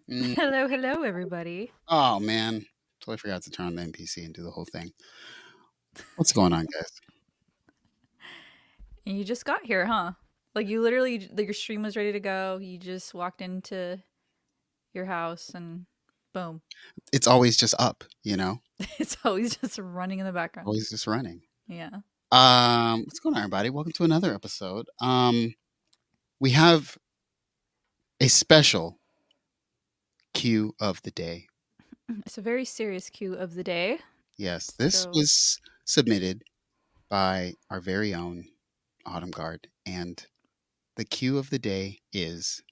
Hello, hello, everybody. Oh man, totally forgot to turn on the NPC and do the whole thing. What's going on, guys? And you just got here, huh? Like you literally, like your stream was ready to go. You just walked into your house and boom. It's always just up, you know, It's always just running in the background. always just running. Yeah. What's going on, everybody? Welcome to another episode. We have a special cue of the day. It's a very serious cue of the day. Yes, this So, was submitted by our very own Autumn Gard, and the cue of the day is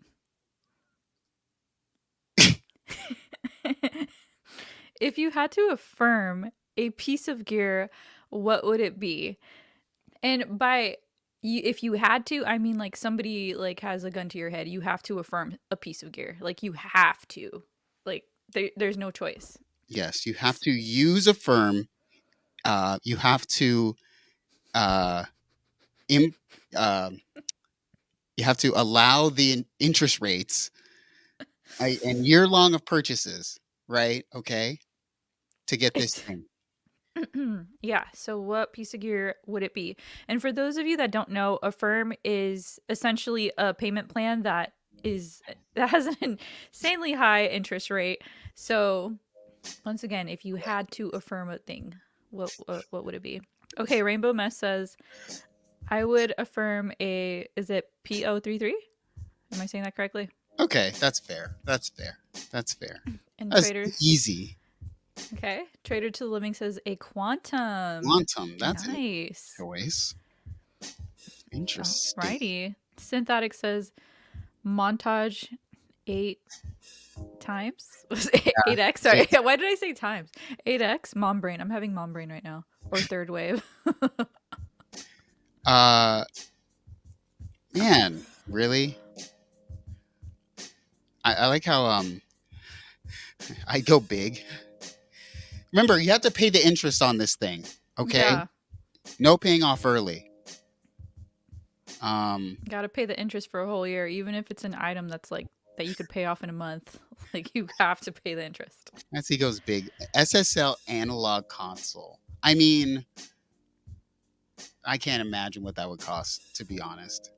if you had to affirm a piece of gear, what would it be? And by if you had to, I mean like somebody like has a gun to your head. You have to affirm a piece of gear. Like you have to. Like there's no choice. yes, you have to use a firm. You have to uh, imp, you have to allow the interest rates and year long of purchases, right? Okay, to get this It's thing. yeah. So what piece of gear would it be? And for those of you that don't know, a firm is essentially a payment plan that has an insanely high interest rate. So once again, if you had to affirm a thing, what would it be? Okay, Rainbow Mess says I would affirm a is it PO33? Am I saying that correctly? Okay, that's fair. That's fair. That's fair. And That's Trader easy. okay. Trader to the Living says a quantum. Quantum. That's a Nice. choice. Interesting. Alrighty. Synthatic says montage 8 times. Was it 8x? Sorry. Why did I say times? 8x. Mom brain. I'm having mom brain right now. Or third wave. Man, really? I like how I go big. Remember, you have to pay the interest on this thing. Okay, Yeah. no paying off early. Gotta pay the interest for a whole year, even if it's an item that's like that you could pay off in a month. Like you have to pay the interest. As he goes big, SSL analog console. I mean, I can't imagine what that would cost, to be honest.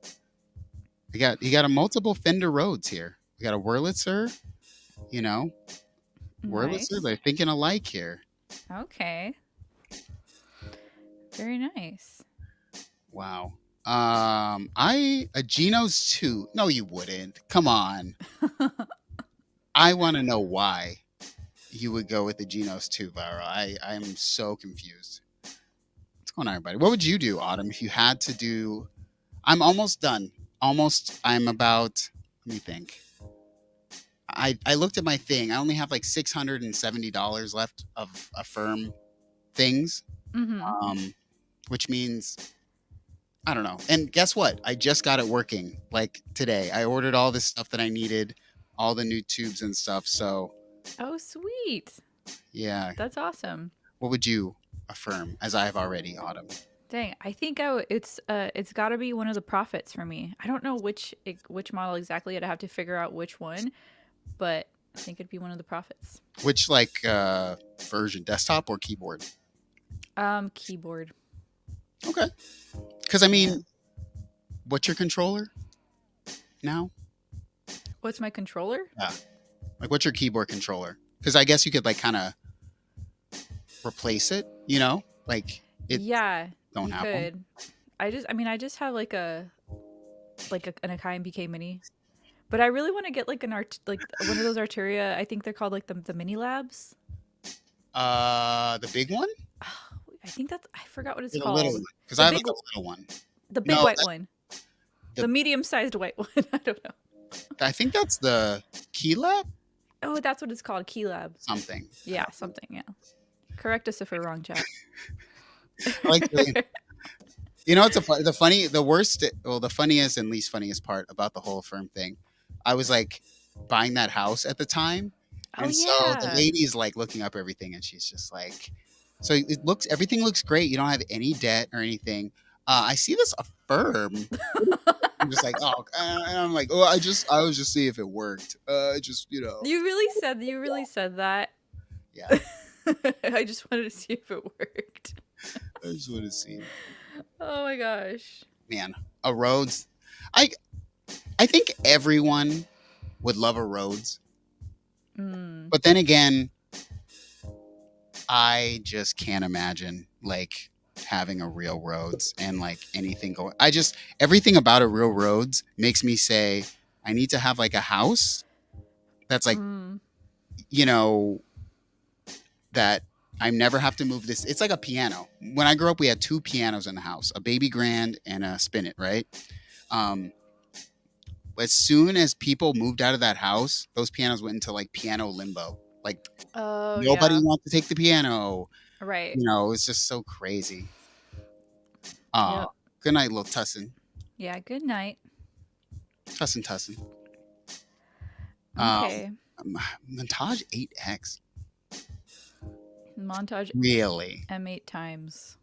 You got a multiple Fender Rhodes here. You got a Wurlitzer, you know, Nice. Wurlitzer. They're thinking alike here. Okay. Very nice. Wow. A Geno's 2. No, you wouldn't. Come on. I want to know why you would go with the Geno's 2, Vara. I'm so confused. What's going on, everybody? What would you do, Autumn, if you had to do? I'm almost done. I'm about. Let me think. I looked at my thing. I only have like $670 left of Affirm things, which means I don't know. And guess what? I just got it working like today. I ordered all this stuff that I needed, all the new tubes and stuff. So, Oh, sweet. yeah. That's awesome. What would you affirm, as I have already, Autumn? Dang, I think it's got to be one of the Profits for me. I don't know which model exactly. I'd have to figure out which one, but I think it'd be one of the Profits. Which version, desktop or keyboard? Keyboard. Okay. Because I mean, what's your controller now? What's my controller? Yeah. Like, what's your keyboard controller? Because I guess you could like kind of replace it. You know, like it. Yeah. Don't have one. I just have like an Akai BK Mini, but I really want to get like one of those Arturia. I think they're called like the Mini Labs. The big one. I think I forgot what it's The called. little one, because I have like a little one. The big white one. The medium-sized white one. I don't know. I think that's the Key Lab? Oh, that's what it's called, Key Lab. Something. Yeah, something, yeah. Correct us if we're wrong, chat. I like you know, it's the funniest and least funniest part about the whole firm thing. I was like buying that house at the time. Oh, And so the yeah. lady is like looking up everything and she's just like, so everything looks great. You don't have any debt or anything. I see this Affirm. I'm just like, oh, and I'm like, oh, I was just seeing if it worked. Just, you know. You really said that. Yeah. I just wanted to see if it worked. I just want to see. Oh my gosh. Man, a Rhodes. I think everyone would love a Rhodes. But then again, I just can't imagine like having a real Rhodes and like anything going. Everything about a real Rhodes makes me say I need to have like a house that's like, you know, that I never have to move this. It's like a piano. When I grew up, we had 2 pianos in the house, a baby grand and a spinet, right? As soon as people moved out of that house, those pianos went into like piano limbo. Like nobody wants to take the piano. Right. You know, it's just so crazy. Yep. Good night, little Tussin. Yeah, good night. Tussin. Okay. Montage 8X. Montage really M8 times.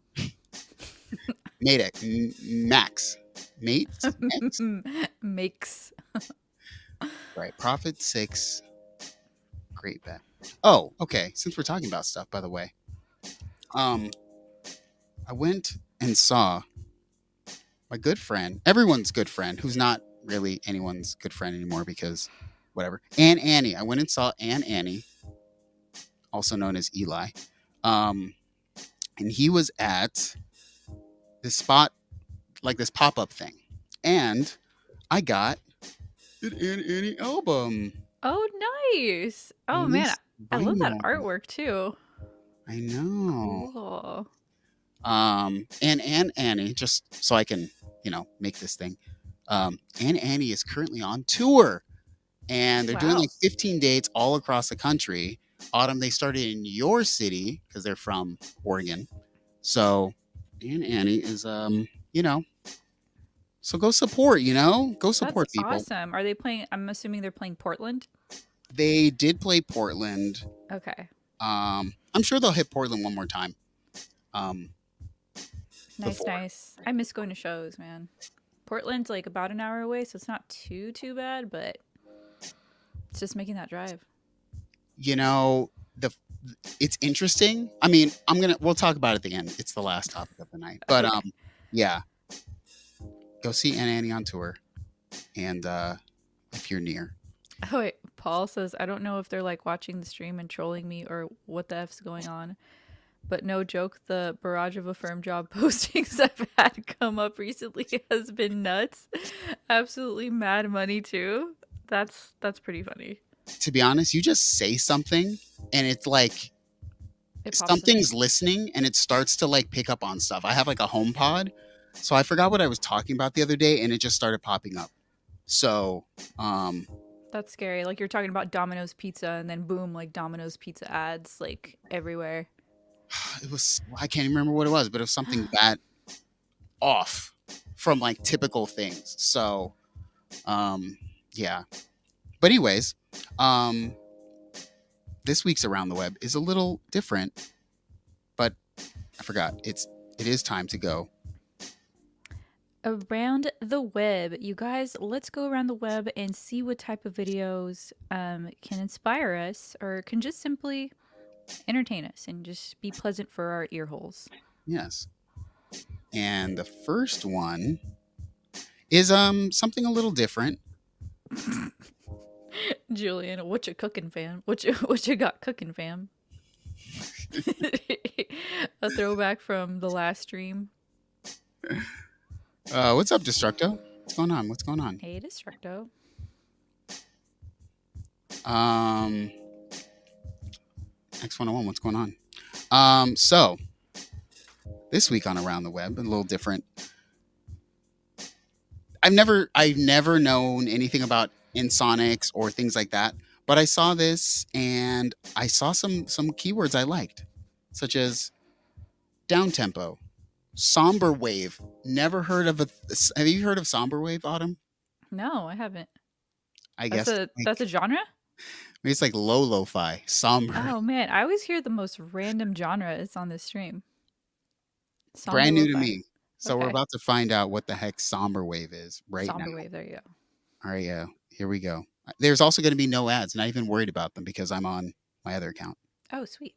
Max. Mate? Makes. Right. Profit 6. Great bet. Oh, okay. Since we're talking about stuff, by the way. I went and saw my good friend, everyone's good friend, who's not really anyone's good friend anymore because whatever. Aunt Annie. I went and saw Aunt Annie, also known as Eli. And he was at this spot, like this pop-up thing. And I got an Aunt Annie album. Oh, nice. Oh, man. I love that artwork, too. I know. Cool. And Aunt Annie, just so I can, make this thing. Aunt Annie is currently on tour. And they're doing like 15 dates all across the country. Autumn, they started in your city because they're from Oregon. So Aunt Annie is, so go support, go support people. That's awesome. Are they playing? I'm assuming they're playing Portland. They did play Portland. Okay. I'm sure they'll hit Portland one more time. Nice. I miss going to shows, man. Portland's like about an hour away, so it's not too bad, but it's just making that drive. It's interesting. I mean, we'll talk about it at the end. It's the last topic of the night. But yeah. Go see Aunt Annie on tour. And if you're near. Oh wait, Paul says, I don't know if they're like watching the stream and trolling me or what the F's going on. But no joke, the barrage of Affirm job postings I've had come up recently has been nuts. Absolutely mad money too. That's pretty funny. To be honest, you just say something and it's like something's listening and it starts to like pick up on stuff. I have like a HomePod, so I forgot what I was talking about the other day and it just started popping up. So that's scary. Like you're talking about Domino's Pizza and then boom, like Domino's Pizza ads like everywhere. It was, I can't even remember what it was, but it was something that off from like typical things. So yeah. But anyways, this week's Around the Web is a little different, but I forgot. It is time to go. Around the web. You guys, let's go around the web and see what type of videos can inspire us or can just simply entertain us and just be pleasant for our ear holes. Yes. And the first one is something a little different. Julian, what you cooking, fam? What you got cooking, fam? A throwback from the last stream. What's up, Destructo? What's going on? Hey, Destructo. X101, what's going on? So this week on Around the Web, a little different. I've never known anything about Insonics or things like that. But I saw this and I saw some keywords I liked, such as down tempo, somber wave. Never heard of a. Have you heard of somber wave, Autumn? No, I haven't. I That's guess a like that's a genre? maybe it's like low lo-fi, somber. Oh man, I always hear the most random genres on this stream. Somber Brand new to lo-fi. me. So we're Okay. about to find out what the heck somber wave is right now. Somber wave, there you go. All right, yeah, here we go. There's also going to be no ads. Not even worried about them because I'm on my other account. Oh, sweet.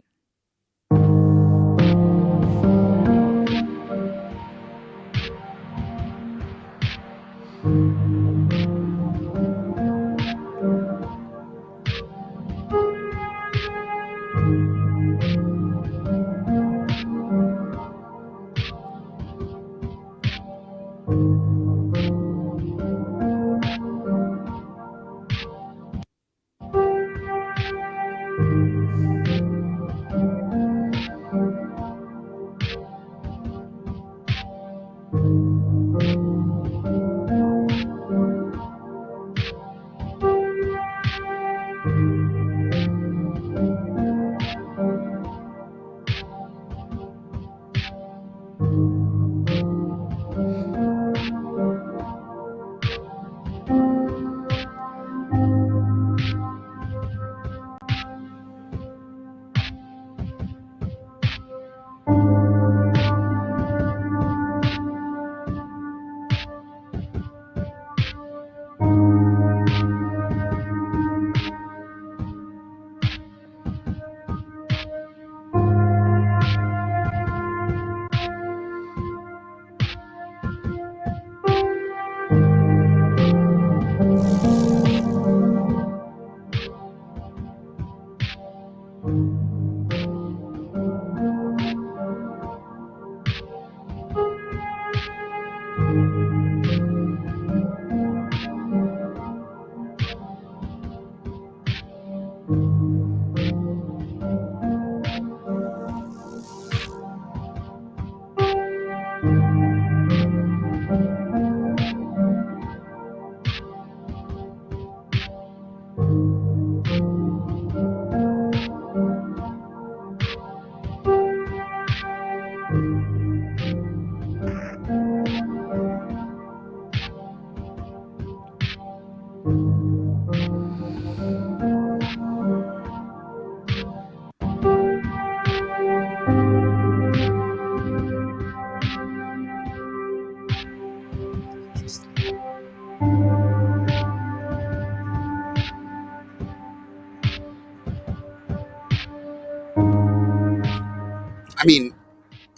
I mean,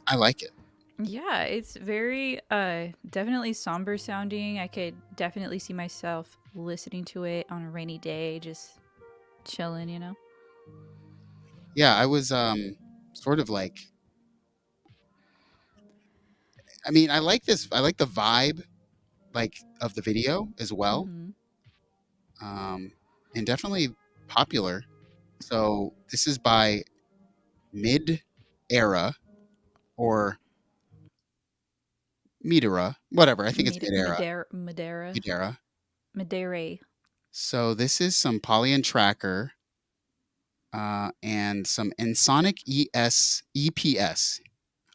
I like it. Yeah, it's very definitely somber sounding. I could definitely see myself listening to it on a rainy day, just chilling, you know? Yeah, I was sort of like. I mean, I like this. I like the vibe, like of the video as well, Mm-hmm. and definitely popular. So this is by Mid Era or Midera, whatever. I think it's Mid Era. Madeira. Midera. Madeira. So this is some Polyan Tracker and some Ensonic EPS.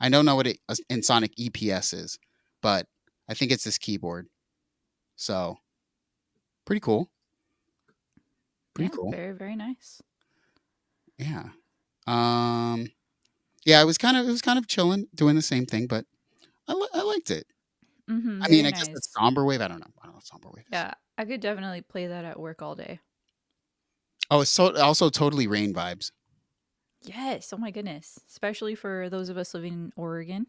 I don't know what Ensonic EPS is, but I think it's this keyboard. So pretty cool. Pretty Yeah, cool. very, very nice. Yeah. Yeah, it was kind of chilling, doing the same thing, but I liked it. Mm-hmm. I mean, Very I guess that's nice. somber wave. I don't know what somber wave is. Yeah, I could definitely play that at work all day. Oh, it's also totally rain vibes. Yes. Oh my goodness. Especially for those of us living in Oregon.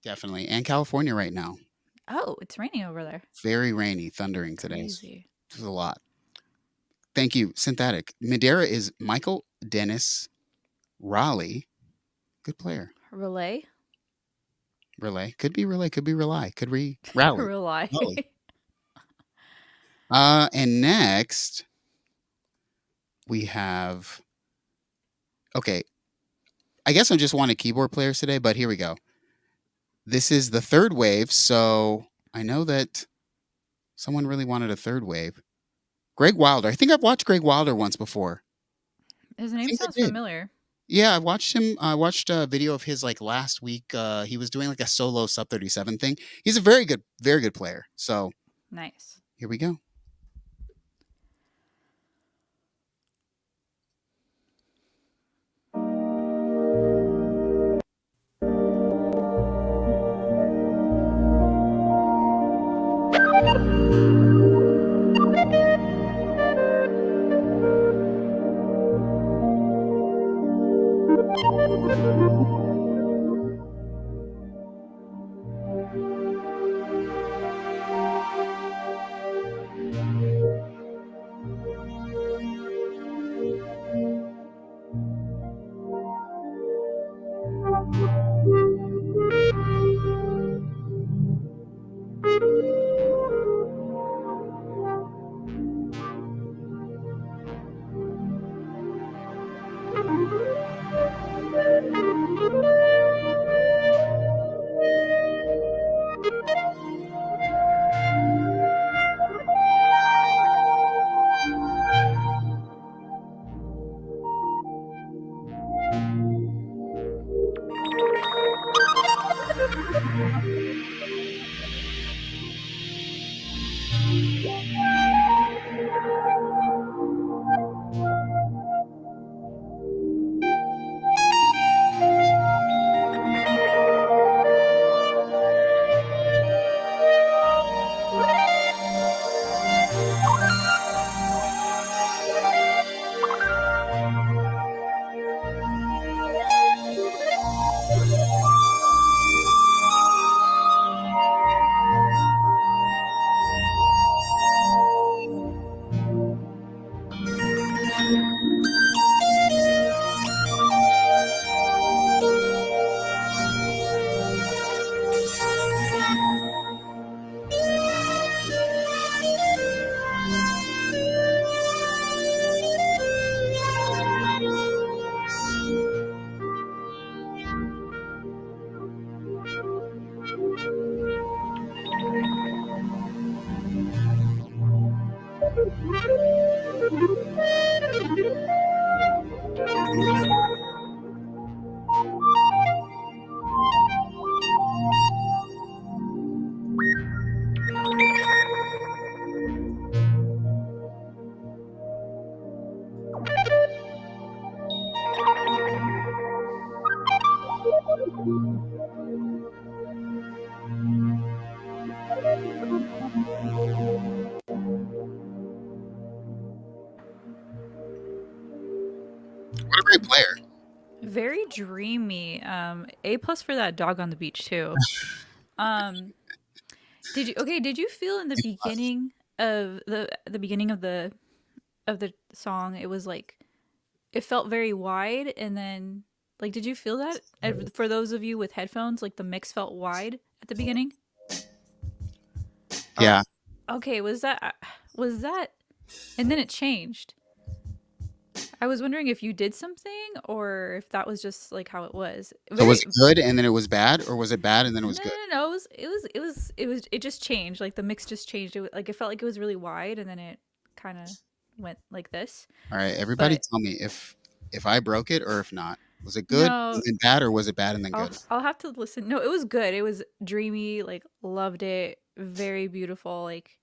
Definitely. And California right now. Oh, it's raining over there. Very rainy, thundering today. Crazy. It's a lot. Thank you, Synthetic. Madeira is Michael Dennis Raleigh. Good player. Relay? Relay. Could be relay. Could be rely. Could be rally. Rely. Raleigh. And next we have. Okay. I guess I just wanted keyboard players today, but here we go. This is the third wave, so I know that someone really wanted a third wave. Greg Wilder. I think I've watched Greg Wilder once before. His I name think I sounds did. familiar. Yeah, I watched him. I watched a video of his like last week. He was doing like a solo sub 37 thing. He's a very good player. So Nice. here we go. What a great player. Very dreamy. A plus for that dog on the beach too. Um, did you feel in the beginning of the beginning of the song it was like it felt very wide and then like did you feel that? For those of you with headphones, like the mix felt wide at the beginning? Or Yeah. okay, was that and then it changed. I was wondering if you did something or if that was just like how it was. So was Very it good and then it was bad, or was it bad and then it was no, good? no, no. It just changed. Like the mix just changed. Like it felt like it was really wide, and then it kind of went like this. All right, everybody, But tell me if I broke it or if not. Was it good no, and then bad, or was it bad and then good? I'll have to listen. No, it was good. It was dreamy. Like loved it. Very beautiful. Like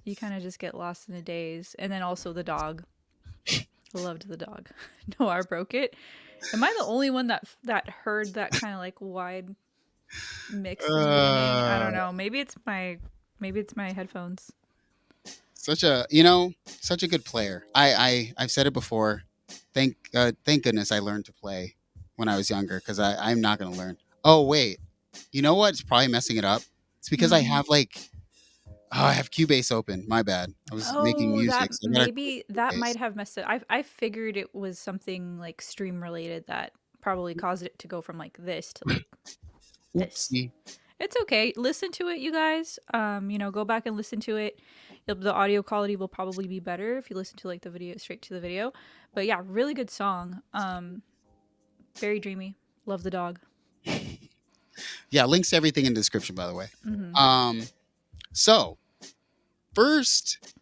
you kind of just get lost in the days. And then also the dog. Loved the dog. Noir broke it. Am I the only one that heard that kind of like wide mix in the beginning? I don't Uh, know. Maybe it's my headphones. such a good player. I've said it before. Thank goodness I learned to play when I was younger, because I'm not gonna learn. Oh wait, you know what? It's probably messing it up. It's because I Mhm. have I have Cubase open. My bad. I was making Oh, that music, so I gotta close maybe that Cubase. might have messed it. I figured it was something like stream related that probably caused it to go from like this to like this. Oopsie. It's okay. Listen to it, you guys. Go back and listen to it. The audio quality will probably be better if you listen to like the video straight to the video. But yeah, really good song. Very dreamy. Love the dog. Yeah, links to everything in the description, by the way. Hmm. Um, So, first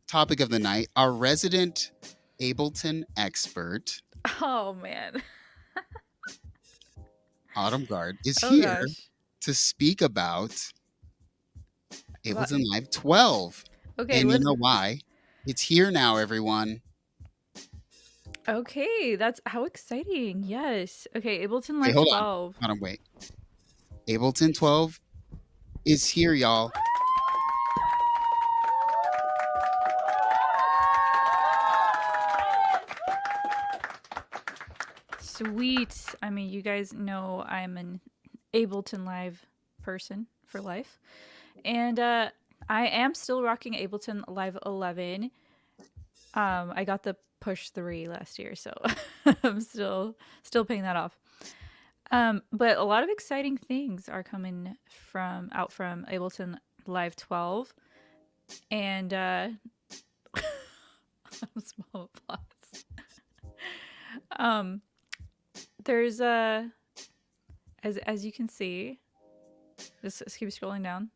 topic of the night, our resident Ableton expert, Oh man. Autumn Gard, is Oh here gosh. to speak about What? Ableton Live 12. Okay, And you let's. know why? It's here now, everyone. Okay, that's how exciting. Yes. Okay, Ableton Wait, Live hold on. 12. Hold on, wait. Ableton 12 is here, y'all. Sweet. I mean, you guys know I'm an Ableton Live person for life. And I am still rocking Ableton Live 11. I got the Push 3 last year, so I'm still paying that off. But a lot of exciting things are coming out from Ableton Live 12, and small applause. Um, there's as you can see, just keep scrolling down.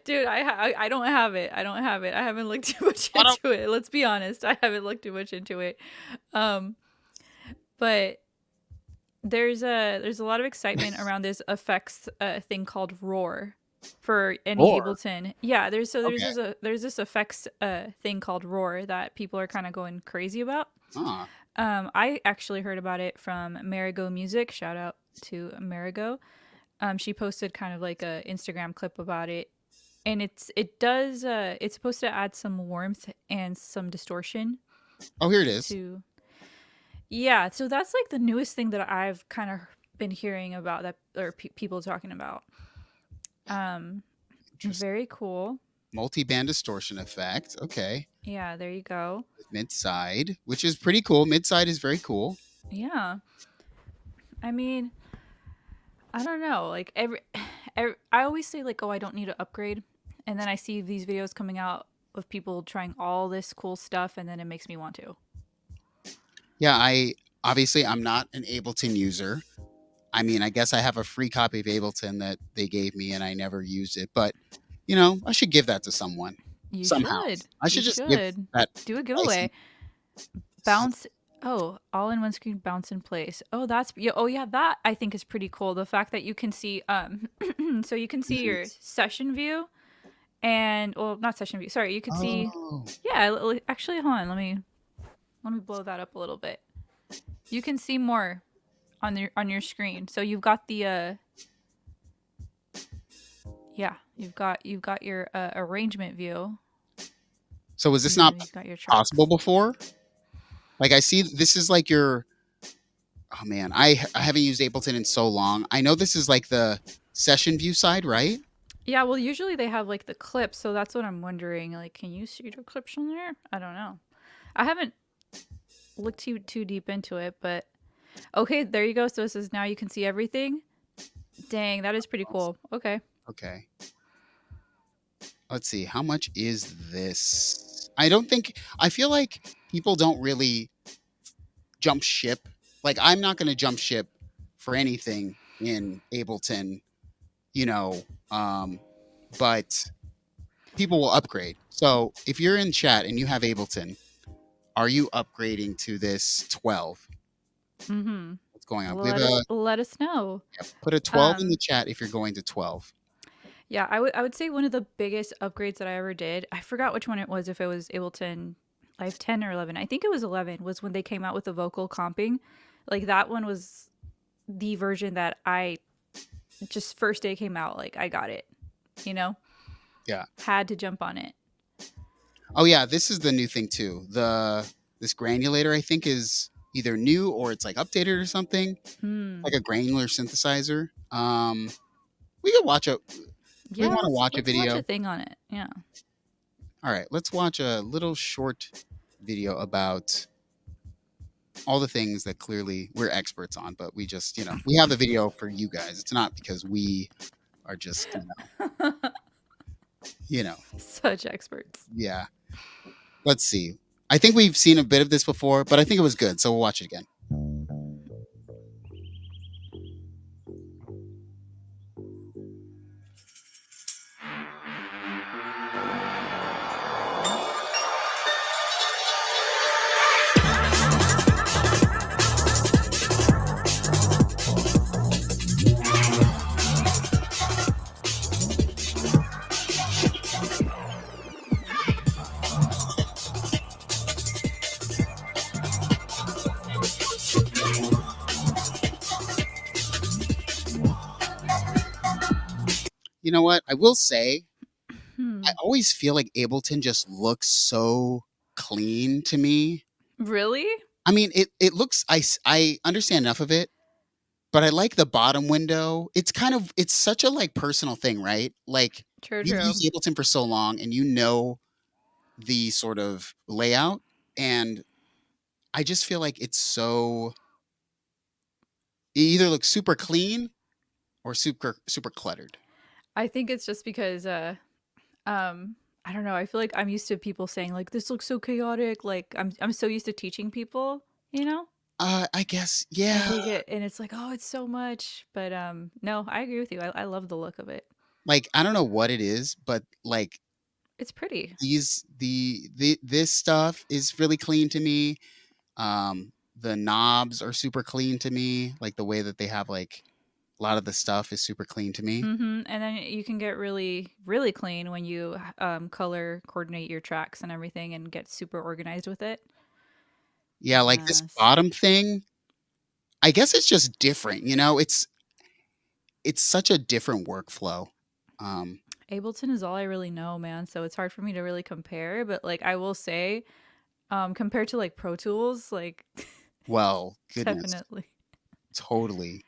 Dude, I don't have it. I don't have it. I haven't looked too much into it. Let's be honest. I haven't looked too much into it. But there's a lot of excitement around this effects thing called Roar for any Roar? Ableton. Yeah, there's Okay. this effects thing called Roar that people are kind of going crazy about. Ah, I actually heard about it from Marigo Music. Shout out to Marigo. She posted kind of like a Instagram clip about it, and it's supposed to add some warmth and some distortion oh, here it is. to. Yeah, so that's like the newest thing that I've kind of been hearing about that, or people talking about. Interesting. Very cool. Multi-band distortion effect. Okay. Yeah, there you go. Mid-side, which is pretty cool. Mid-side is very cool. Yeah. I mean, I don't know. Like I always say like, oh, I don't need to upgrade, and then I see these videos coming out of people trying all this cool stuff, and then it makes me want to. Yeah, I'm not an Ableton user. I mean, I guess I have a free copy of Ableton that they gave me and I never used it, but I should give that to someone You somehow. should. I should You just give should that do a license. giveaway. Bounce. Oh, all in one screen, bounce in place. Oh, that's yeah. Oh, yeah. That I think is pretty cool. The fact that you can see so you can see your session view, and well, not session view. Sorry, you can see. Oh, Yeah, actually, hold on. Let me blow that up a little bit. You can see more on your screen. So you've got the yeah, you've got your arrangement view. so was this and not then you've got your possible tracks. before? Like I see this is like your oh man, I haven't used Ableton in so long. I know this is like the session view side, right? Yeah, well, usually they have like the clips, so that's what I'm wondering. Like, can you see the clips on there? I don't know. I haven't looked too deep into it, but okay, there you go. So this is now you can see everything. Dang, that is pretty cool. Okay. Okay. Let's see. How much is this? I feel like people don't really jump ship. Like I'm not going to jump ship for anything in Ableton, you know, but people will upgrade. So if you're in chat and you have Ableton, are you upgrading to this 12? Mm-hmm. What's going on? Let us know. Put a 12 in the chat if you're going to 12. Yeah, I would say one of the biggest upgrades that I ever did. I forgot which one it was. If it was Ableton Live 10 or 11, I think it was 11. Was when they came out with the vocal comping. Like that one was the version that I just first day came out. Like I got it. Yeah. Had to jump on it. Oh yeah, this is the new thing too. This granulator I think is either new or it's like updated or something. Like a granular synthesizer. We could watch a Yeah, we want to watch a video. Watch a thing on it. Yeah. All right, let's watch a little short video about all the things that clearly we're experts on, but we just, we have the video for you guys. It's not because we are just, such experts. Yeah. Let's see. I think we've seen a bit of this before, but I think it was good, so we'll watch it again. you know what? I will say, I Hmm. always feel like Ableton just looks so clean to me. Really? I mean, it looks. I understand enough of it, but I like the bottom window. It's kind of it's such a like personal thing, right? Like True, you've true. used Ableton for so long, and you know the sort of layout, and I just feel like it's so. It either looks super clean or super cluttered. I think it's just because um I don't know, I feel like I'm used to people saying like this looks so chaotic, like I'm so used to teaching people, you know? I guess, And yeah. they get and it's like, "Oh, it's so much." But no, I agree with you. I love the look of it. Like I don't know what it is, but like It's pretty. this stuff is really clean to me. The knobs are super clean to me. Like the way that they have like a lot of the stuff is super clean to me. And then you can get really really clean when you color coordinate your tracks and everything and get super organized with it. Yeah, like this Yes. bottom thing, I guess it's just different, you know? It's such a different workflow. Um, Ableton is all I really know, man, so it's hard for me to really compare, but like I will say compared to like Pro Tools, like well, goodness, definitely. totally,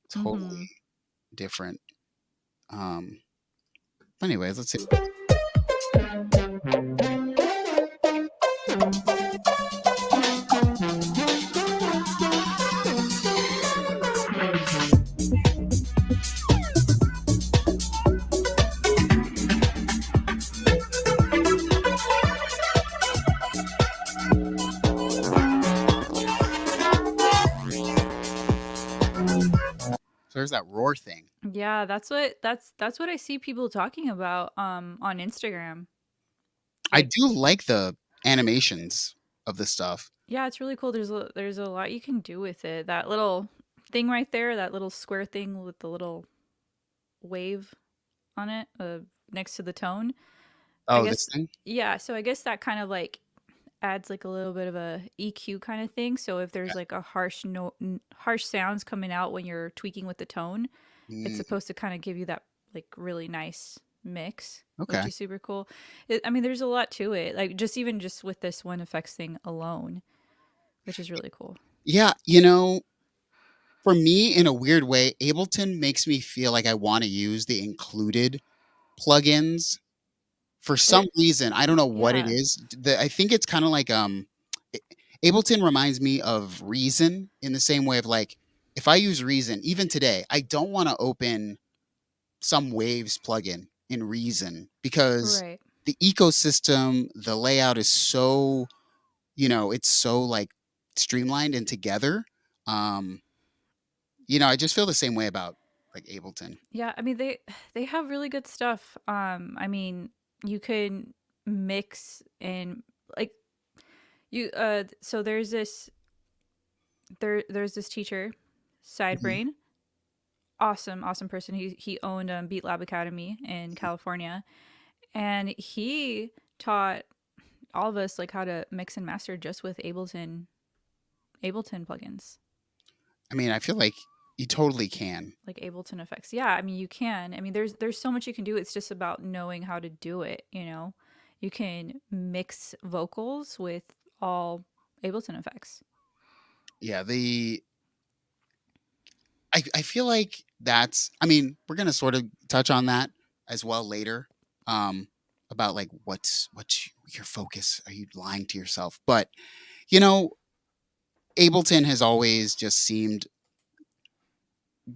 totally Mhm. different. Um, anyways, let's see. So there's that roar thing. Yeah, that's what I see people talking about on Instagram. I Like do like the animations of the stuff. yeah, it's really cool. There's a lot you can do with it. That little thing right there, that little square thing with the little wave on it next to the tone. I Oh, this guess thing? yeah, so I guess that kind of like adds like a little bit of a EQ kind of thing. So if there's like a harsh sounds coming out when you're tweaking with the tone, it's Mm, supposed to kind of give you that like really nice mix, which okay. is super cool. I mean, there's a lot to it. Like just even just with this one effects thing alone, which is really cool. Yeah, you know, for me, in a weird way, Ableton makes me feel like I want to use the included plugins for There, some reason. I don't know what it yeah, is. I think it's kind of like A- Ableton reminds me of Reason in the same way of like if I use Reason, even today, I don't want to open some Waves plugin in Reason because right. the ecosystem, the layout is so, it's so like streamlined and together. Um, I just feel the same way about like Ableton. Yeah, I mean they have really good stuff. I mean, you can mix and like you so there's this teacher, Mhm. Sidebrain. Awesome person. He owned Beat Lab Academy in California, and he taught all of us like how to mix and master just with Ableton plugins, I mean, I feel like you totally can. like Ableton effects. Yeah, I mean you can. I mean there's so much you can do. It's just about knowing how to do it. You know, you can mix vocals with all Ableton effects. Yeah, I feel like that's I mean, we're gonna sort of touch on that as well later. Um about like what's your focus? Are you lying to yourself? But you know, Ableton has always just seemed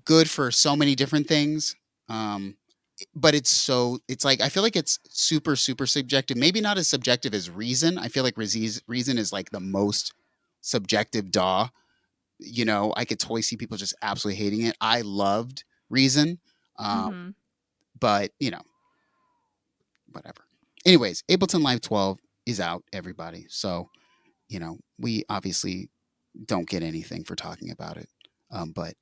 good for so many different things. Um but it's like I feel like it's super subjective. Maybe not as subjective as Reason. I feel like Reason is like the most subjective DAW. I could totally see people just absolutely hating it. I loved Reason. Um, Mm-hmm. but, whatever. Anyways, Ableton Live 12 is out, everybody. So, we obviously don't get anything for talking about it. But,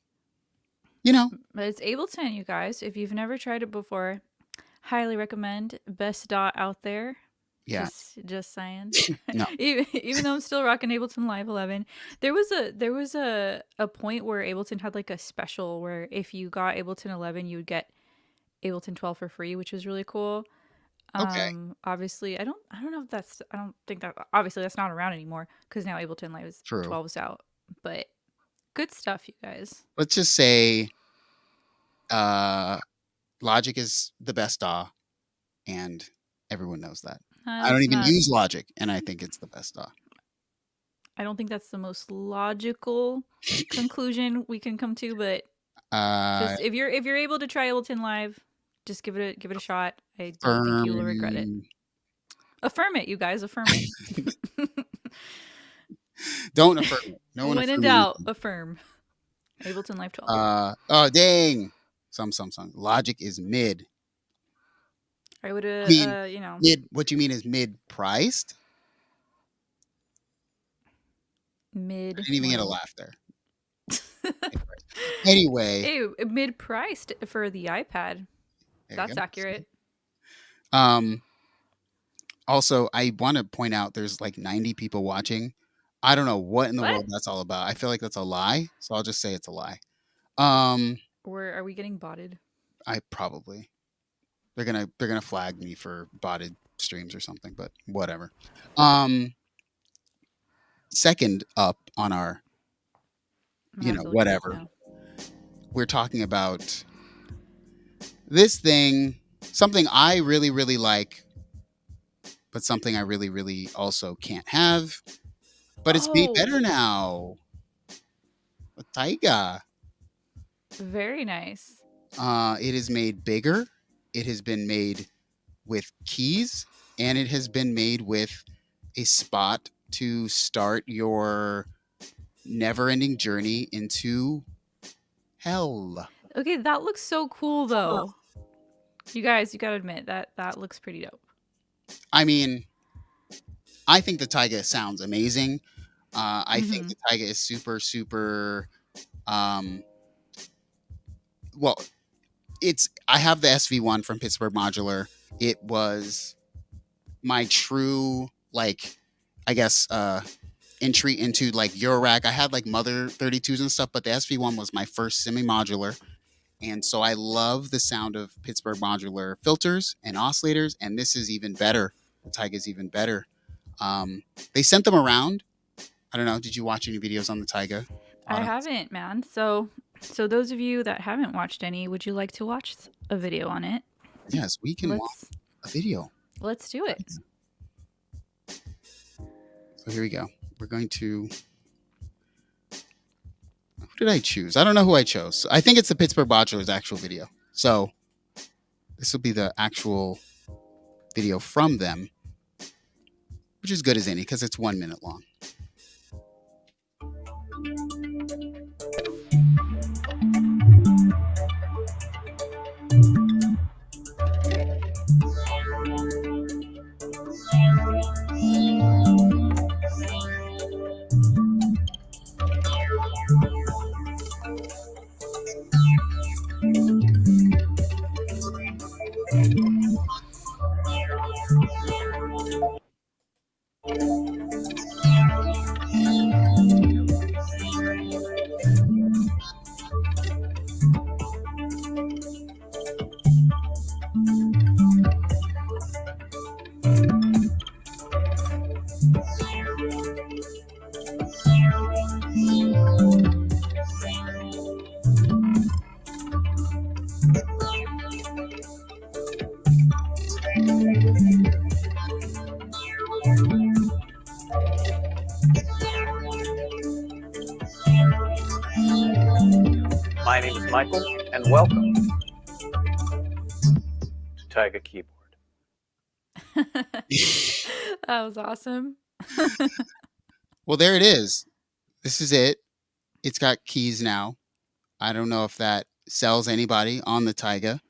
you know, But it's Ableton, you guys. If you've never tried it before, highly recommend. Best dot out there. yeah, Just saying. no. Even though I'm still rocking Ableton Live 11, there was a point where Ableton had like a special where if you got Ableton 11, you would get Ableton 12 for free, which was really cool. Okay, Obviously, I don't know if that's I don't think that obviously that's not around anymore because now Ableton Live is true. 12 is out. But good stuff, you guys. Let's just say uh, Logic is the best DAW, and everyone knows that. I don't That's even not. use Logic, and I think it's the best DAW. I don't think that's the most logical conclusion we can come to, but Uh, just if you're able to try Ableton Live, just give it a shot. I don't think you will regret it. firm. Affirm it, you guys. Affirm it. Don't affirm it. No one When in affirm doubt, anything. affirm. Ableton Live 12. Oh dang. Some. Logic is mid. I would I mean, you know, mid. What you mean is mid priced? I mid didn't even get a what? laugh there. Anyway, Ew, mid priced for the iPad. there you That's go. accurate. Um. Also, I want to point out there's like 90 people watching. I don't know what in the What? world that's all about. I feel like that's a lie, so I'll just say it's a lie. Um, Or are we getting botted? I probably they're gonna flag me for botted streams or something, but whatever. Um, Second up on our, I'm gonna have to look it up whatever. now. We're talking about this thing, something I really, really like, but something I really, really also can't have. But it's made Oh, better now. A Taiga. very nice. It is made bigger. It has been made with keys, and it has been made with a spot to start your never-ending journey into hell. Okay, that looks so cool though. You guys, you gotta admit that looks pretty dope. I mean, I think the Taiga sounds amazing. I think Mm-hmm. the Taiga is super, super. Um, well, I have the SV1 from Pittsburgh Modular. It was my true, like, I guess, entry into like Eurorack. I had like Mother 32s and stuff, but the SV1 was my first semi-modular. And so I love the sound of Pittsburgh Modular filters and oscillators, and this is even better. The Taiga is even better. They sent them around. I don't know. Did you watch any videos on the Taiga? I haven't, man. So those of you that haven't watched any, would you like to watch a video on it? Yes, we can watch Let's a video. let's do it. So here we go. We're going to. Who did I choose? I don't know who I chose. I think it's the Pittsburgh Modular's actual video. So this will be the actual video from them, which is good as any because it's 1 minute long. My name is Michael, and welcome to Taiga Keyboard. That was awesome. Well, there it is. This is it. It's got keys now. I don't know if that sells anybody on the Taiga.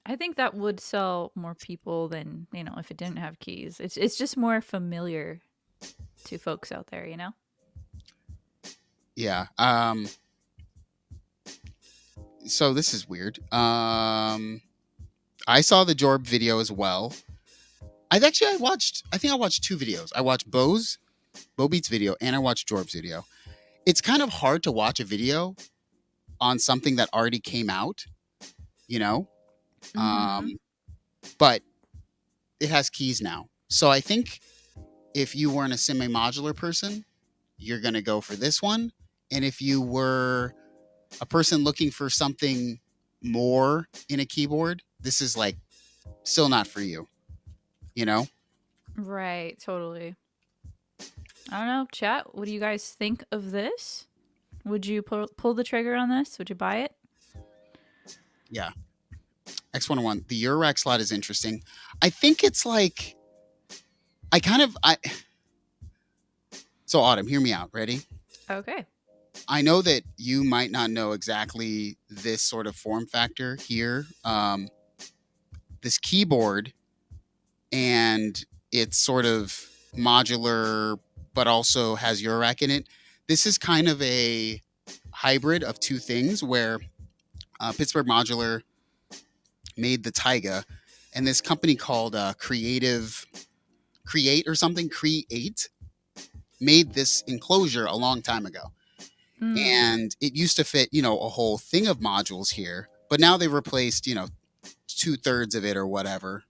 I think that would sell more people than, if it didn't have keys. It's just more familiar to folks out there, Yeah. So this is weird. I saw the Jorb video as well. I think I watched 2 videos. I watched Bo Beats video, and I watched Jorb's video. It's kind of hard to watch a video on something that already came out, you know? Mm-hmm. But it has keys now. So I think if you weren't a semi-modular person, you're going to go for this one. And if you were a person looking for something more in a keyboard, this is like still not for you, you know? Right, totally. I don't know, chat. What do you guys think of this? Would you pull the trigger on this? Would you buy it? Yeah. X101. The Eurorack slot is interesting. I think it's like, I so Autumn, hear me out. Ready? Okay. I know that you might not know exactly this sort of form factor here. This keyboard, and it's sort of modular, but also has Eurorack in it. This is kind of a hybrid of two things where Pittsburgh Modular made the Taiga, and this company called Create made this enclosure a long time ago. Mm. And it used to fit, a whole thing of modules here, but now they replaced, 2/3 of it or whatever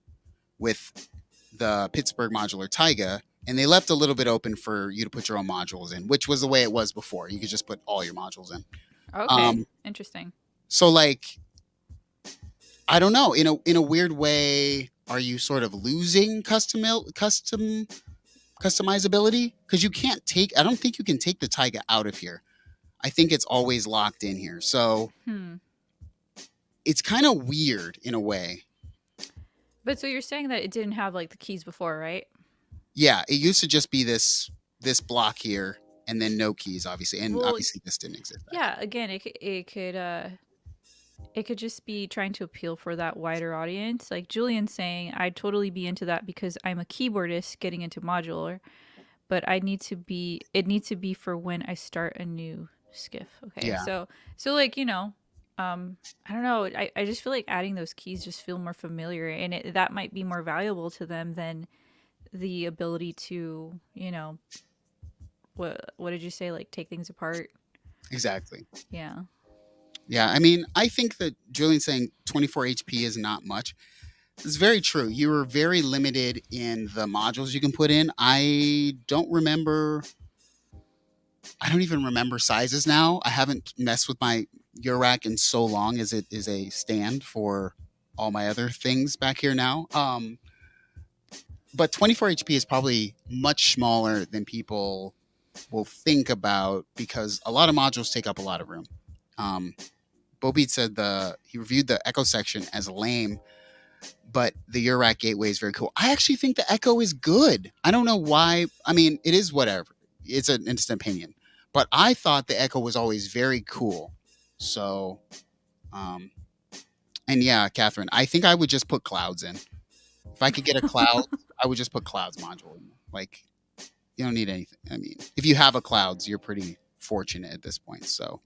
with the Pittsburgh Modular Taiga, and they left a little bit open for you to put your own modules in, which was the way it was before. You could just put all your modules in. Okay. Interesting. So like, I don't know, in a weird way, are you sort of losing customizability? Because I don't think you can take the Taiga out of here. I think it's always locked in here. So it's kind of weird in a way. But so you're saying that it didn't have like the keys before, right? Yeah, it used to just be this block here and then no keys, obviously. And obviously this didn't exist. Yeah, again, it could just be trying to appeal for that wider audience. Like Julian's saying, I'd totally be into that because I'm a keyboardist getting into modular, but it needs to be for when I start a new skiff. Okay. Yeah. So like, I don't know. I just feel like adding those keys just feel more familiar, and that might be more valuable to them than the ability to, what did you say? Like take things apart. Exactly. Yeah. Yeah. I mean, I think that Julian's saying 24 HP is not much. It's very true. You were very limited in the modules you can put in. I don't even remember sizes now. I haven't messed with my Eurorack in so long, as it is a stand for all my other things back here now. But 24 HP is probably much smaller than people will think about, because a lot of modules take up a lot of room. Bobeat said he reviewed the Echo section as lame, but the Eurorack gateway is very cool. I actually think the Echo is good. I don't know why. I mean, it is whatever. It's an instant opinion. But I thought the Echo was always very cool. So, and yeah, Catherine, I think I would just put clouds in. If I could get a cloud, I would just put clouds module in. Like, you don't need anything. I mean, if you have a clouds, you're pretty fortunate at this point. So,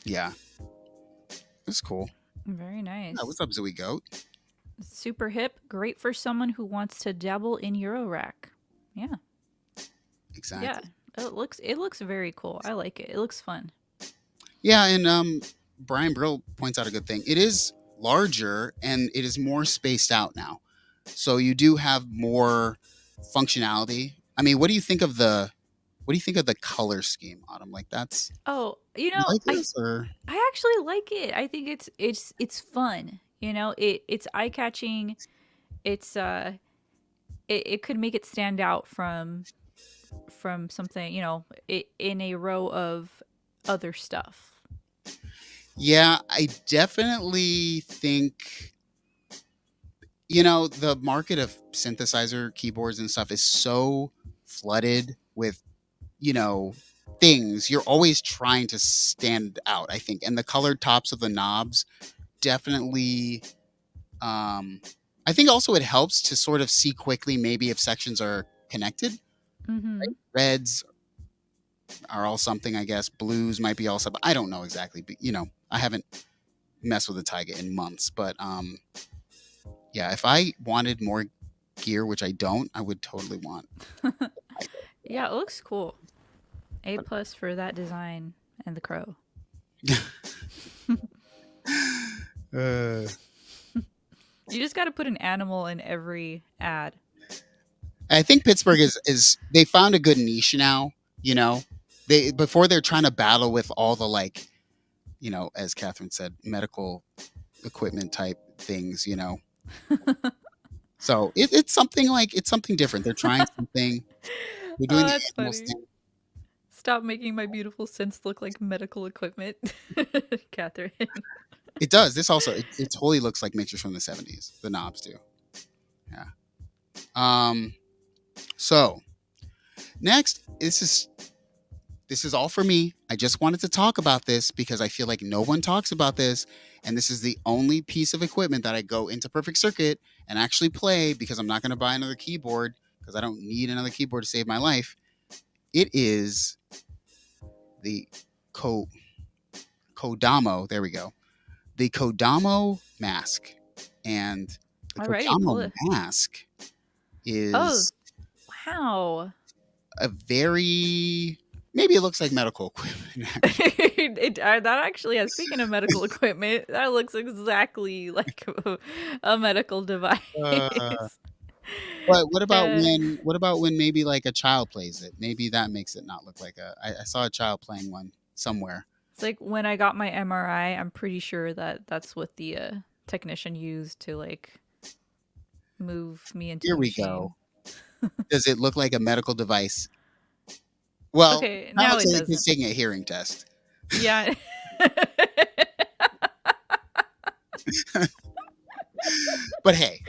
yeah, it's cool. Very nice. Yeah, what's up, Zooey Goat? Super hip, great for someone who wants to dabble in Eurorack. Yeah. Exactly. Yeah, it looks very cool. I like it. It looks fun. Yeah, and Brian Brill points out a good thing. It is larger and it is more spaced out now, so you do have more functionality. I mean, what do you think of the color scheme, Autumn? Like, that's like this, or? I actually like it. I think it's fun. It's eye catching. It's it could make it stand out from something, in a row of other stuff. Yeah, I definitely think, the market of synthesizer keyboards and stuff is so flooded with, things. You're always trying to stand out, I think. And the colored tops of the knobs definitely, I think also it helps to sort of see quickly maybe if sections are connected. Mm-hmm. Right? Reds are all something, I guess. Blues might be all something. I don't know exactly, but I haven't messed with the Taiga in months. But yeah, if I wanted more gear, which I don't, I would totally want. Yeah, it looks cool. A+ for that design and the crow. Uh, You just got to put an animal in every ad. I think Pittsburgh is they found a good niche now. You know, they before they're trying to battle with all the like, as Catherine said, medical equipment type things. So it's something different. They're trying something. They're doing Oh, the that's animal funny. thing. Stop making my beautiful synths look like medical equipment, Catherine. It does. This also it totally looks like mixers from the 70s. The knobs do. Yeah. So next, this is all for me. I just wanted to talk about this because I feel like no one talks about this, and this is the only piece of equipment that I go into Perfect Circuit and actually play because I'm not going to buy another keyboard because I don't need another keyboard to save my life. It is the Kodamo. There we go. The Kodamo Mask, and the All right, pull Kodamo it. Mask is Oh, wow. a very maybe it looks like medical equipment. That actually, speaking of medical equipment, that looks exactly like a medical device. But what about Uh, when maybe like a child plays it? Maybe that makes it not look like I saw a child playing one somewhere. it's like when I got my MRI, I'm pretty sure that's what the technician used to like move me into Here the we machine. go. Does it look like a medical device? Well, Okay, now now looks it like doesn't. he's taking a hearing test. Yeah. But hey,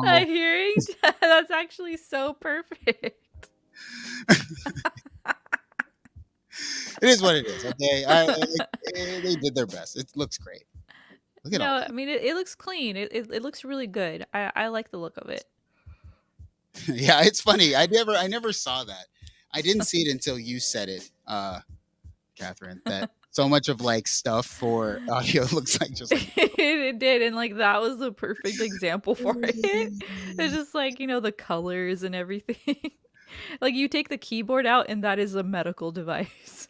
A hearing that's actually so perfect. it is what it is. Okay, they did their best. It looks great. Look at all. No, I mean it looks clean. It looks really good. I like the look of it. Yeah, it's funny. I never saw that. I didn't see it until you said it, Catherine. That so much of like stuff for audio looks like just like It did, and like that was the perfect example for it. It's just like, the colors and everything. Like you take the keyboard out and that is a medical device.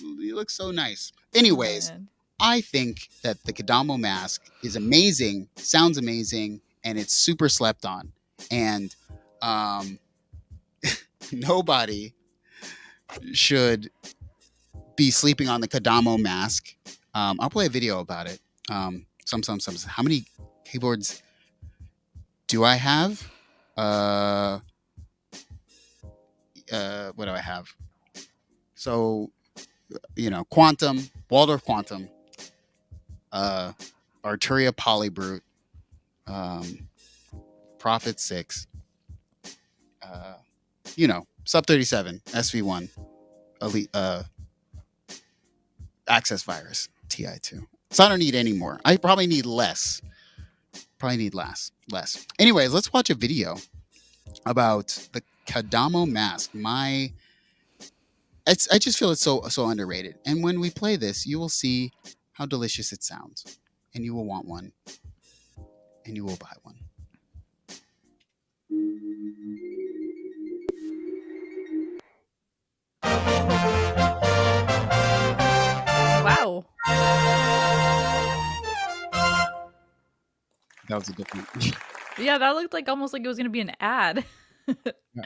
you look so nice. Anyways, Man. I think that the Kodamo Mask is amazing, sounds amazing, and it's super slept on. And nobody should be sleeping on the Kodamo Mask. I'll play a video about it. Some. How many keyboards do I have? What do I have? So, Quantum, Waldorf Quantum, Arturia Polybrute, Prophet 6, Sub 37, SV1, Elite, Access Virus, TI2. So I don't need any more. I probably need less. Less. Anyways, let's watch a video about the Kodamo Mask. I just feel it's so underrated. And when we play this, you will see how delicious it sounds, and you will want one, and you will buy one. Wow. That was a different. Yeah, that looked like almost like it was gonna be an ad. Yeah.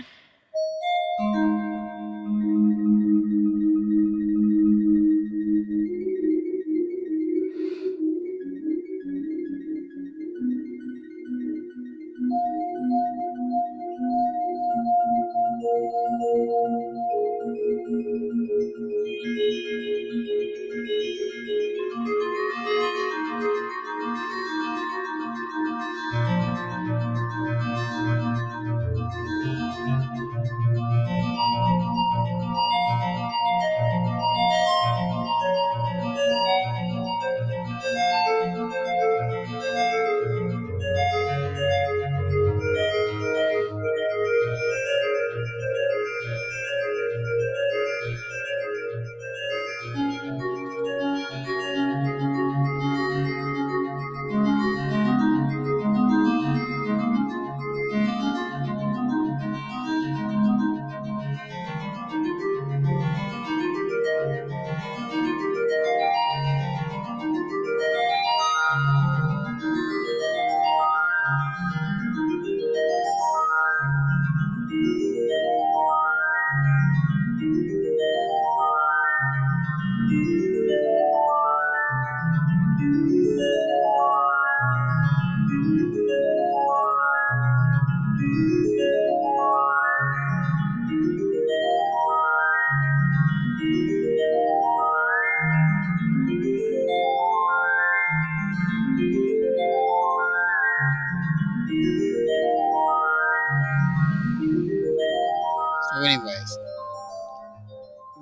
So, anyways,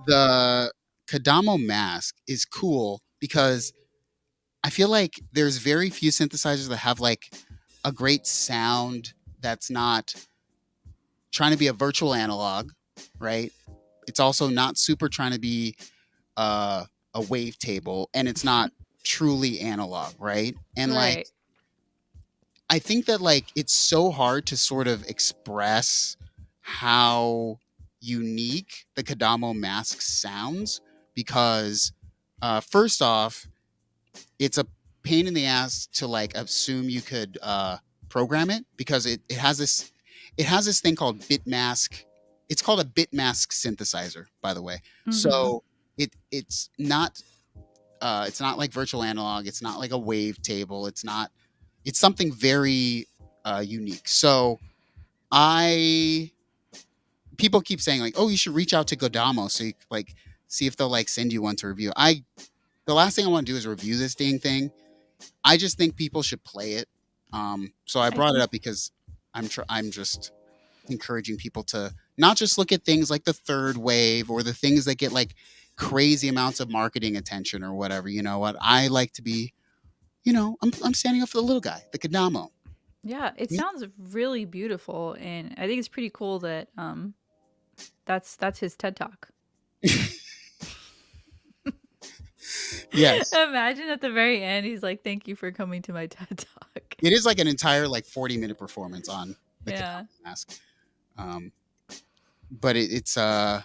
the Kodak Mask is cool because I feel like there's very few synthesizers that have like a great sound that's not trying to be a virtual analog, right? It's also not super trying to be a wavetable, and it's not truly analog, right? And like, Right. I think that like it's so hard to sort of express how unique the Kodak Mask sounds because, first off, it's a pain in the ass to like assume you could program it because it has this thing called bit mask. It's called a bit mask synthesizer, by the way. Mm-hmm. So it's not like virtual analog. It's not like a wavetable. It's something very unique. So I people keep saying like, oh, you should reach out to Godamo so you like see if they'll like send you one to review. The last thing I want to do is review this dang thing. I just think people should play it. So I I brought it think up because I'm just encouraging people to not just look at things like the third wave or the things that get like crazy amounts of marketing attention or whatever. You know what? I like to be, I'm standing up for the little guy, the Kadamo. yeah, it sounds really beautiful, and I think it's pretty cool that that's his TED Talk. Yes. Imagine at the very end, he's like, "Thank you for coming to my TED Talk." It is like an entire like 40-minute performance on the Yeah, Kadamo mask. Um, but it's yeah,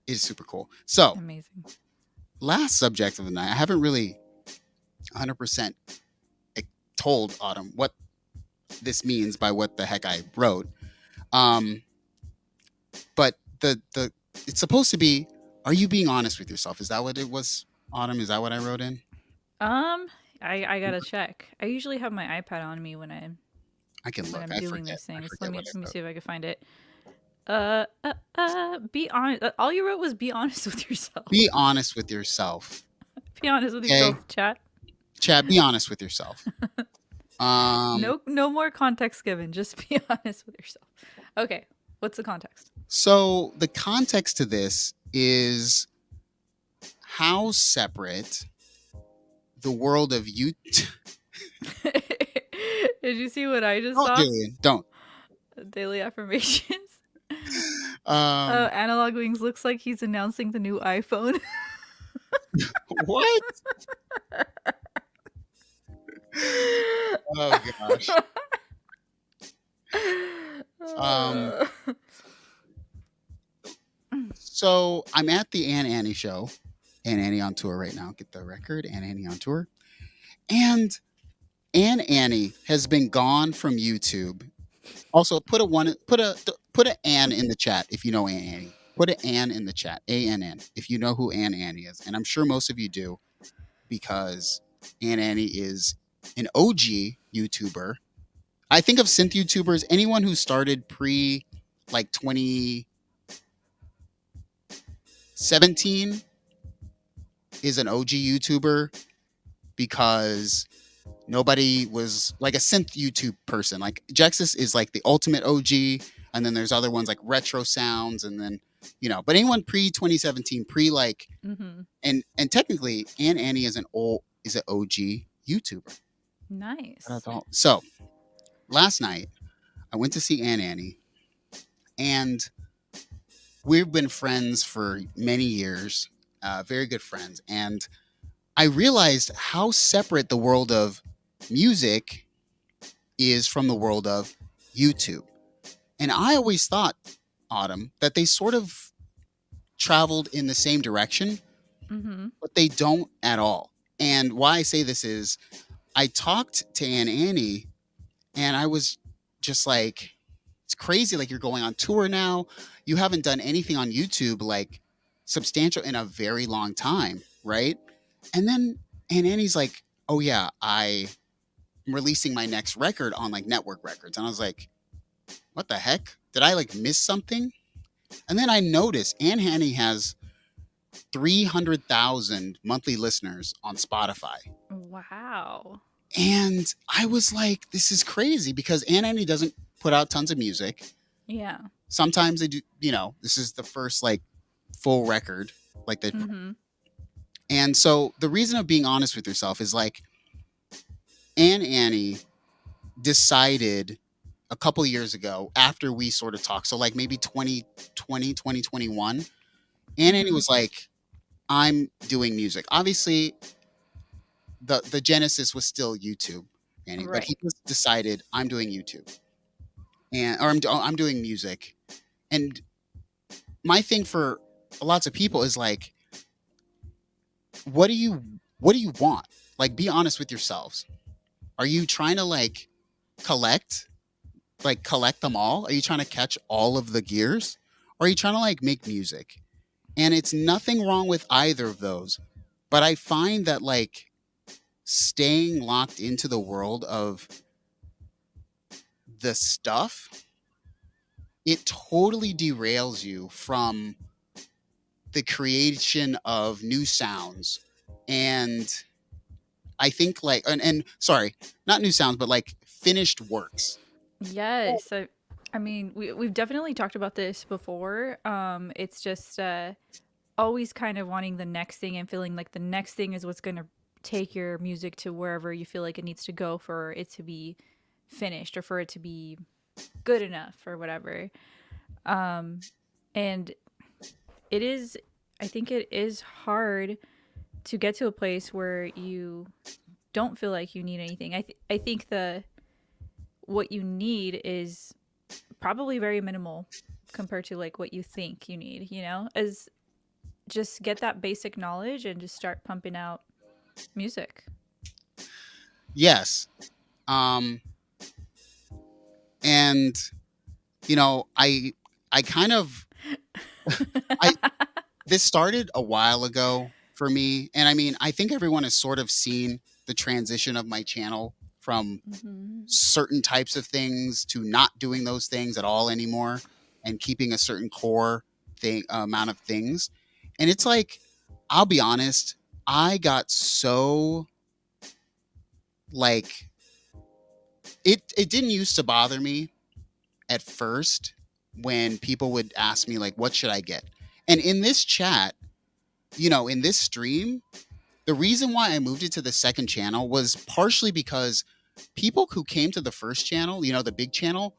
it's super cool. So amazing. last subject of the night, I haven't really 100% told Autumn what this means by what the heck I wrote. Um, but the it's supposed to be, are you being honest with yourself? Is that what it was, Autumn? Is that what I wrote in? Um, I gotta check. I usually have my iPad on me when I can look. I'm I doing forget. these I things. forget what Let I me wrote. see if I can find it. Be honest. All you wrote was "be honest with yourself." Be honest with yourself. Be honest with Okay, yourself, chat. Chad. Be honest with yourself. No more context given. Just be honest with yourself. Okay, what's the context? So the context to this is how separate the world of you. Did you see what I just Don't saw? do it. Don't. Daily affirmations. Oh, Um, Analog Wings looks like he's announcing the new iPhone. what? Oh gosh. Um, Uh, so I'm at the Ann Annie show. Ann Annie on tour right now. Get the record. Ann Annie on tour. And Ann Annie has been gone from YouTube. Also, put a Ann in the chat if you know Ann Annie. Put an Ann in the chat. ANN if you know who Ann Annie is, and I'm sure most of you do because Ann Annie is an OG YouTuber. I think of synth YouTubers, anyone who started pre like 2017 is an OG YouTuber because nobody was like a synth YouTube person. Like Jexus is like the ultimate OG, and then there's other ones like Retro Sounds, and then but anyone pre 2017, pre like, mm-hmm. and technically, Ann Annie is an OG YouTuber. Nice. That's all. So last night, I went to see Ann Annie, and we've been friends for many years, very good friends, and I realized how separate the world of music is from the world of YouTube. And I always thought, Autumn, that they sort of traveled in the same direction, Mm-hmm. but they don't at all. And why I say this is I talked to Ann Annie and I was just like, it's crazy. Like, you're going on tour now. You haven't done anything on YouTube like substantial in a very long time, right? And then Ann Annie's like, oh yeah, I'm releasing my next record on like Network Records. And I was like, what the heck? Did I like miss something? And then I noticed Ann Annie has 300,000 monthly listeners on Spotify. Wow. And I was like, this is crazy because Ann Annie doesn't put out tons of music. Yeah. Sometimes they do, this is the first like full record, like the, Mm-hmm. and so the reason of being honest with yourself is like Annie decided a couple years ago after we sort of talked. So like maybe 2020, 2021, Annie Mm-hmm. was like, I'm doing music. Obviously, the genesis was still YouTube, Annie, but Right. he just decided I'm doing YouTube and or I'm doing music. And my thing for lots of people is like, what do you what do you want? Like, be honest with yourselves. Are you trying to collect collect them all? Are you trying to catch all of the gears? Or are you trying to make music? And it's nothing wrong with either of those. But I find that staying locked into the world of the stuff, it totally derails you from the creation of new sounds. And I think and sorry, not new sounds, but finished works. Yes. I mean, we've definitely talked about this before. It's just always kind of wanting the next thing and feeling like the next thing is what's going to take your music to wherever you feel like it needs to go for it to be finished or for it to be good enough or whatever. And it is, I think it is hard to get to a place where you don't feel like you need anything. I think what you need is probably very minimal compared to what you think you need, as just get that basic knowledge and just start pumping out music. Yes. Um and I kind of I this started a while ago for me, and I mean, I think everyone has sort of seen the transition of my channel from Mm-hmm. certain types of things to not doing those things at all anymore and keeping a certain core thing amount of things. And it's like, I'll be honest, I got so like it didn't used to bother me at first when people would ask me what should I get? And in this chat, in this stream, the reason why I moved it to the second channel was partially because people who came to the first channel, the big channel,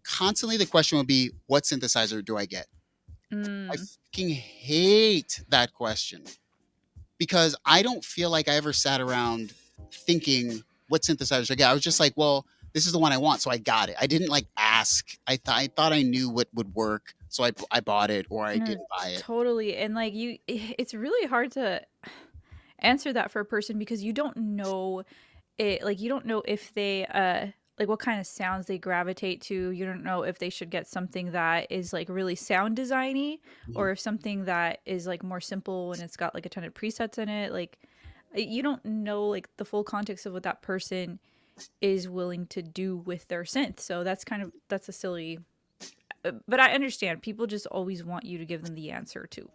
constantly the question would be, what synthesizer do I get? I Mm. fucking hate that question because I don't feel like I ever sat around thinking what synthesizer should I get. I was just like, well, this is the one I want, so I got it. I didn't ask. I thought I knew what would work, so I bought it or I No, didn't buy it. totally. And it's really hard to answer that for a person because you don't know it. You don't know if they what kind of sounds they gravitate to. You don't know if they should get something that is really sound designy Mhm. or if something that is more simple and it's got a ton of presets in it. You don't know the full context of what that person is willing to do with their synth. So that's a silly, but I understand people just always want you to give them the answer to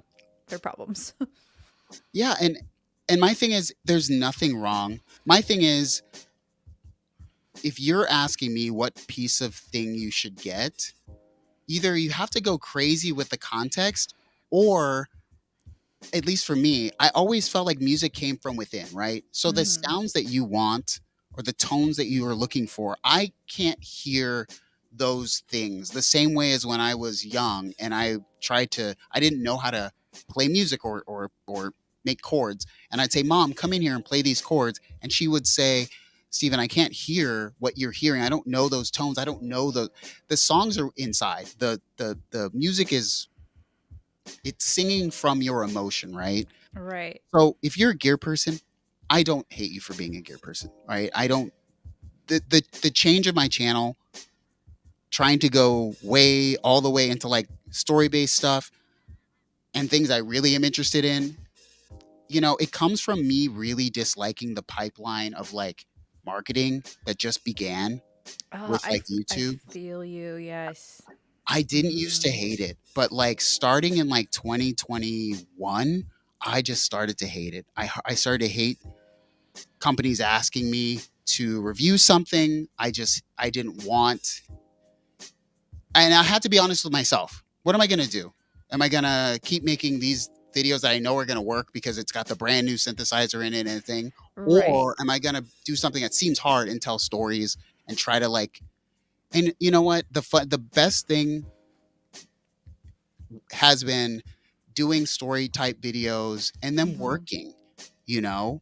their problems. Yeah, and my thing is, there's nothing wrong. My thing is, if you're asking me what piece of thing you should get, either you have to go crazy with the context, or at least for me, I always felt like music came from within, right? So the Hmm. sounds that you want or the tones that you are looking for, I can't hear those things the same way as when I was young and I didn't know how to play music or make chords. And I'd say, Mom, come in here and play these chords. And she would say, Steven, I can't hear what you're hearing. I don't know those tones. I don't know the songs are inside. The music is, it's singing from your emotion, right? Right. So if you're a gear person, I don't hate you for being a gear person, right? I don't the change of my channel, trying to go way all the way into story based stuff and things I really am interested in, it comes from me really disliking the pipeline of marketing that just began with I YouTube. feel you. Yes. I didn't used to Hmm. hate it, but starting in 2021, I just started to hate it. I started to hate companies asking me to review something. I didn't want and I had to be honest with myself. What am I going to do? Am I going to keep making these videos that I know are going to work because it's got the brand new synthesizer in it and everything? Right. Or am I going to do something that seems hard and tell stories and try to like, and you know what? The best thing has been doing story type videos and then working, you know?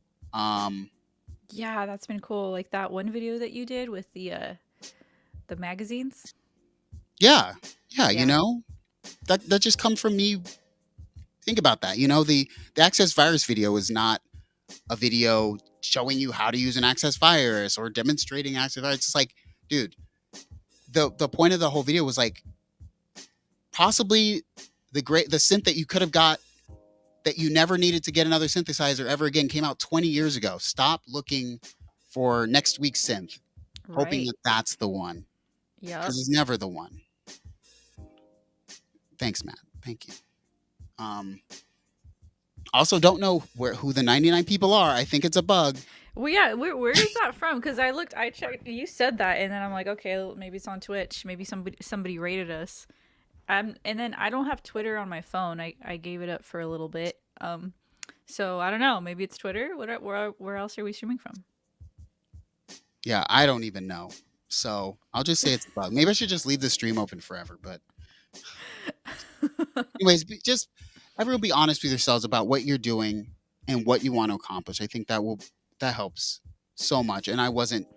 Yeah, that's been cool. Like that one video that you did with the magazines. Yeah. Yeah. Yeah. You know, that just comes from me. Think about that. You know, the access virus video is not a video showing you how to use an access virus or demonstrating access virus. It's like, dude, the point of the whole video was like possibly the synth that you could have got that you never needed to get another synthesizer ever again came out 20 years ago. Stop looking for next week's synth, hoping Right. that that's the one. Yeah. Because it's never the one. Thanks, Matt. Thank you. Also, don't know who the 99 people are. I think it's a bug. Well, yeah. Where is that from? Because I checked. You said that, and then I'm like, okay, maybe it's on Twitch. Maybe somebody rated us. And then I don't have Twitter on my phone. I gave it up for a little bit. So I don't know. Maybe it's Twitter. Where else are we streaming from? Yeah, I don't even know. So I'll just say it's a bug. Maybe I should just leave the stream open forever. But anyways, just everyone be honest with yourselves about what you're doing and what you want to accomplish. I think that helps so much. And I wasn't,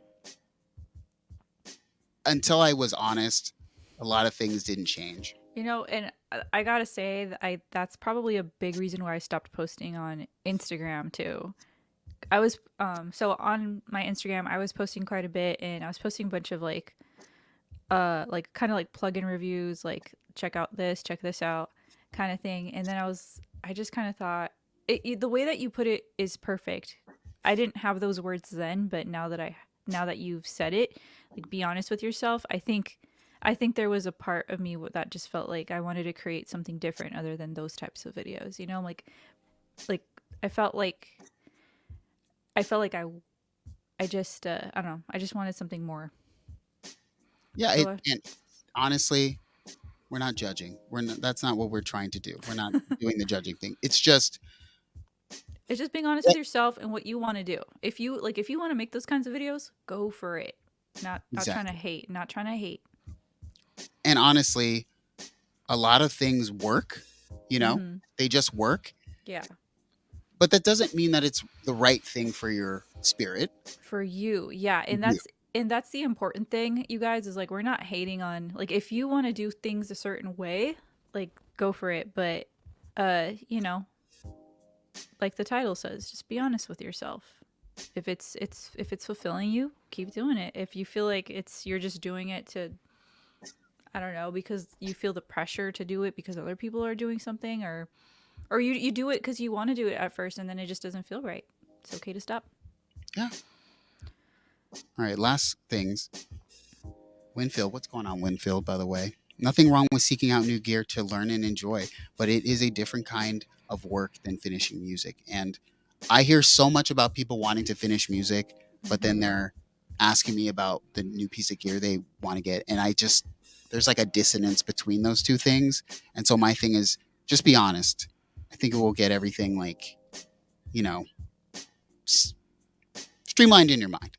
until I was honest, a lot of things didn't change. You know, and I gotta say that that's probably a big reason why I stopped posting on Instagram too. I was so on my Instagram I was posting quite a bit, and I was posting a bunch of like kind of like plugin reviews, like check out this, check this out kind of thing. And then I just kind of thought the way that you put it is perfect. I didn't have those words then, but now that you've said it, like be honest with yourself, I think there was a part of me that just felt like I wanted to create something different other than those types of videos, you know, like I felt like I just I don't know, I just wanted something more. Yeah, and honestly, we're not judging. That's not what we're trying to do. We're not doing the judging thing. It's just being honest with yourself and what you want to do. If you want to make those kinds of videos, go for it. Not trying to hate. Not trying to hate. And honestly, a lot of things work. You know, they just work. Yeah. But that doesn't mean that it's the right thing for your spirit. For you, yeah, and that's the important thing, you guys, is like we're not hating on, like, if you want to do things a certain way, like go for it. But you know, like the title says, just be honest with yourself. If it's fulfilling you, keep doing it. If you feel like you're just doing it to, I don't know, because you feel the pressure to do it because other people are doing something, or you do it because you want to do it at first and then it just doesn't feel right, it's okay to stop. Yeah. All right, last things. Winfield, what's going on, Winfield, by the way? Nothing wrong with seeking out new gear to learn and enjoy, but it is a different kind of work than finishing music. And I hear so much about people wanting to finish music, but then they're asking me about the new piece of gear they want to get. And there's like a dissonance between those two things. And so my thing is just be honest. I think it will get everything like, you know, streamlined in your mind.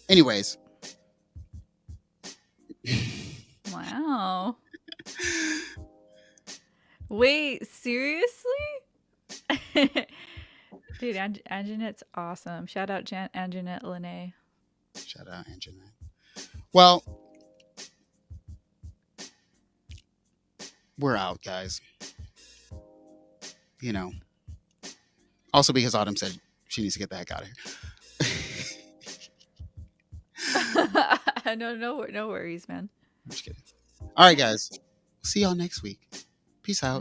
Anyways. Wow. Wait, seriously? Dude, Anjanette's awesome. Shout out Anjanette Lene. Shout out Anjanette. Well, we're out, guys. You know. Also because Autumn said she needs to get the heck out of here. No worries, man. I'm just kidding. All right, guys. See y'all next week. Peace out.